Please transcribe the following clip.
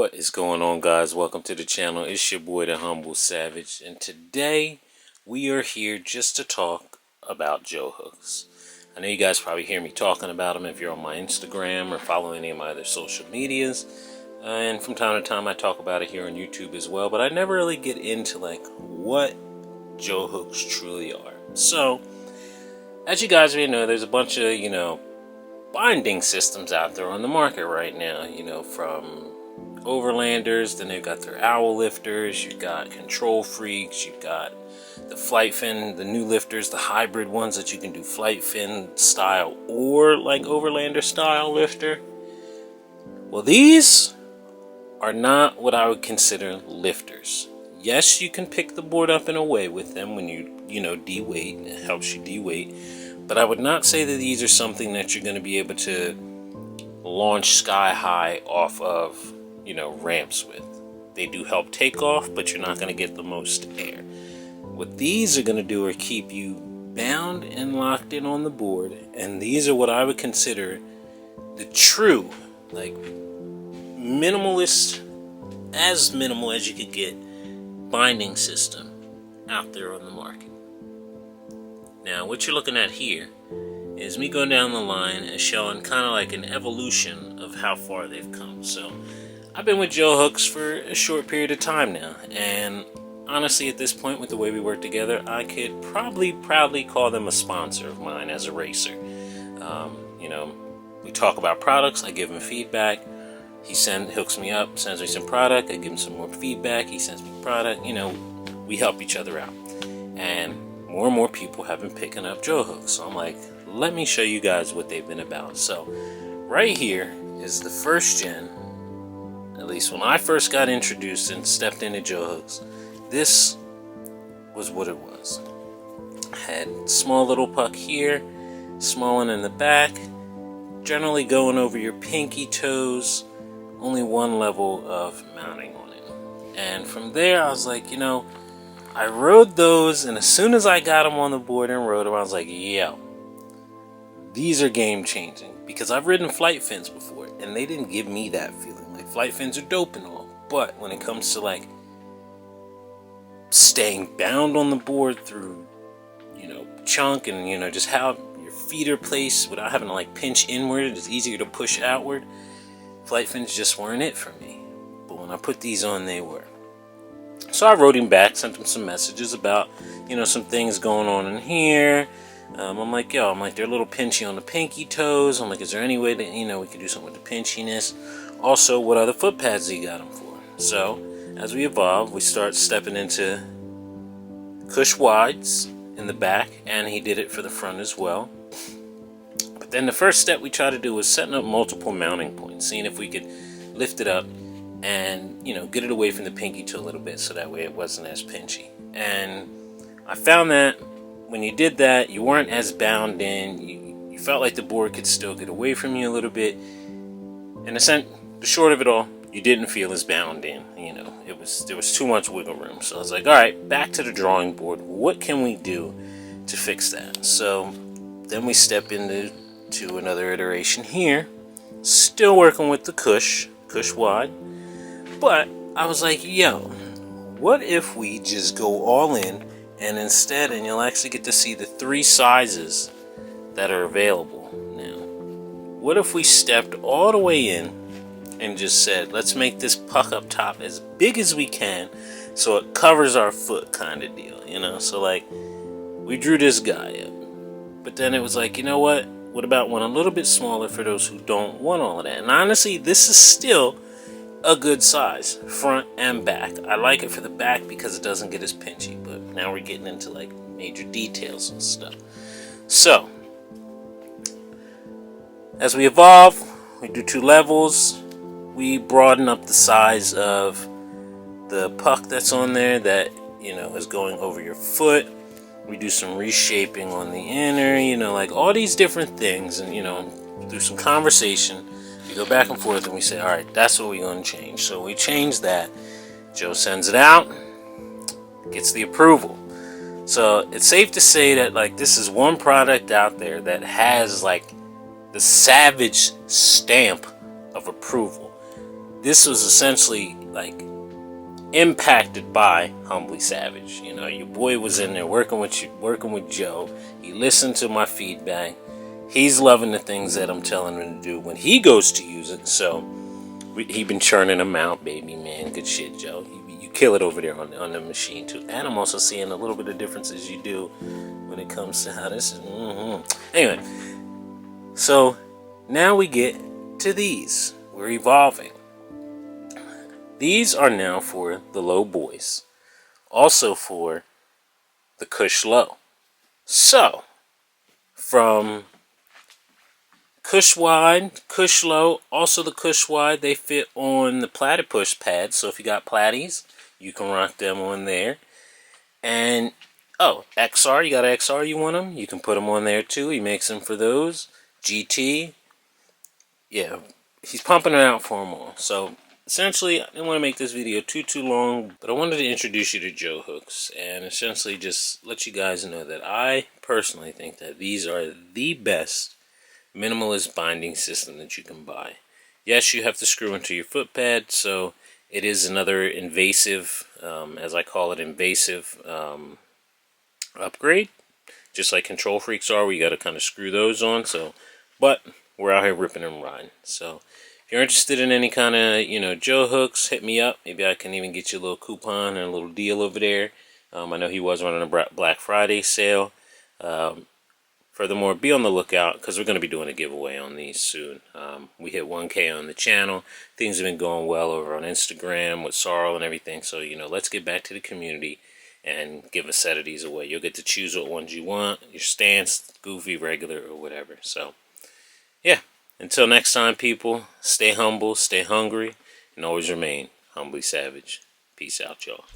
What is going on, guys? Welcome to the channel. It's your boy, the Humble Savage, and today we are here just to talk about JHooks. I know you guys probably hear me talking about them if you're on my Instagram or follow any of my other social medias, and from time to time I talk about it here on YouTube as well, but I never really get into like what JHooks truly are. So, as you guys may know, there's a bunch of, binding systems out there on the market right now, from overlanders, then they've got their owl lifters, you've got control freaks, you've got the flight fin, the new lifters, the hybrid ones that you can do flight fin style or like overlander style lifter. Well, these are not what I would consider lifters. Yes, you can pick the board up and away with them when you de-weight. It helps you de-weight. But I would not say that these are something that you're going to be able to launch sky high off of, ramps with. They do help take off, but you're not going to get the most air. What these are going to do are keep you bound and locked in on the board. And these are what I would consider the true, minimalist, as minimal as you could get, binding system out there on the market. Now, what you're looking at here is me going down the line and showing kind of like an evolution of how far they've come. So, I've been with JHooks for a short period of time now, and honestly, at this point, with the way we work together, I could probably proudly call them a sponsor of mine as a racer. We talk about products, I give him feedback. He hooks me up, sends me some product, I give him some more feedback, he sends me product. We help each other out. And more and more people have been picking up JHooks. So I'm like, let me show you guys what they've been about. So right here is the first gen. At least when I first got introduced and stepped into JHooks, this was what it was. Had small little puck here, small one in the back, generally going over your pinky toes, only one level of mounting on it. And from there I was like, I rode those, and as soon as I got them on the board and rode them, I was like, yo, these are game changing. Because I've ridden flight fins before, and they didn't give me that feeling. Like, flight fins are dope and all, but when it comes to staying bound on the board through, chunk and, just how your feet are placed without having to pinch inward, it's easier to push outward. Flight fins just weren't it for me. But when I put these on, they were. So I wrote him back, sent him some messages about, some things going on in here. I'm like, they're a little pinchy on the pinky toes. I'm like, is there any way that, we could do something with the pinchiness? Also, what other foot pads he got them for? So, as we evolve, we start stepping into cush wides in the back, and he did it for the front as well. But then the first step we tried to do was setting up multiple mounting points, seeing if we could lift it up and get it away from the pinky toe a little bit, so that way it wasn't as pinchy. And I found that when you did that, you weren't as bound in. You felt like the board could still get away from you a little bit. In a sense, the short of it all, you didn't feel as bound in. There was too much wiggle room. So I was like, all right, back to the drawing board. What can we do to fix that? So then we step into another iteration here. Still working with the cush wide. But I was like, yo, what if we just go all in, and instead, and you'll actually get to see the 3 sizes that are available now. What if we stepped all the way in and just said, let's make this puck up top as big as we can so it covers our foot kind of deal, So we drew this guy up. But then it was like, what about one a little bit smaller for those who don't want all of that? And honestly, this is still a good size, front and back. I like it for the back because it doesn't get as pinchy, but now we're getting into major details and stuff. So, as we evolve, we do 2 levels. We broaden up the size of the puck that's on there that, is going over your foot. We do some reshaping on the inner, all these different things, and, through some conversation, we go back and forth and we say, all right, that's what we're going to change. So we change that. Joe sends it out, gets the approval. So it's safe to say that this is one product out there that has the Savage stamp of approval. this was essentially like impacted by Humbly Savage. You know, your boy was in there working with Joe. He listened to my feedback. He's loving the things that I'm telling him to do when he goes to use it. So he been churning them out, baby, man. Good shit, Joe. You kill it over there on the machine too. And I'm also seeing a little bit of differences you do when it comes to how this is. Anyway, so now we get to these. We're evolving. These are now for the low boys. Also for the Kush Low. So, from Kush Wide, Kush Low, also the Kush Wide, they fit on the Platypus pads. So if you got platies, you can rock them on there. And, oh, XR, you got an XR, you want them? You can put them on there too. He makes them for those. GT, yeah, he's pumping it out for them all. So, essentially, I didn't want to make this video too long, but I wanted to introduce you to JHooks and essentially just let you guys know that I personally think that these are the best minimalist binding system that you can buy. Yes, you have to screw into your foot pad, so it is another invasive, as I call it, invasive upgrade. Just like Control Freaks are, where you got to kind of screw those on. So, but we're out here ripping and riding. So, if you're interested in any kind of, JHooks, hit me up. Maybe I can even get you a little coupon and a little deal over there. I know he was running a Black Friday sale. Furthermore, be on the lookout because we're going to be doing a giveaway on these soon. We hit 1K on the channel. Things have been going well over on Instagram with Sorrel and everything. So, let's get back to the community and give a set of these away. You'll get to choose what ones you want, your stance, goofy, regular, or whatever. So, yeah. Until next time, people, stay humble, stay hungry, and always remain humbly savage. Peace out, y'all.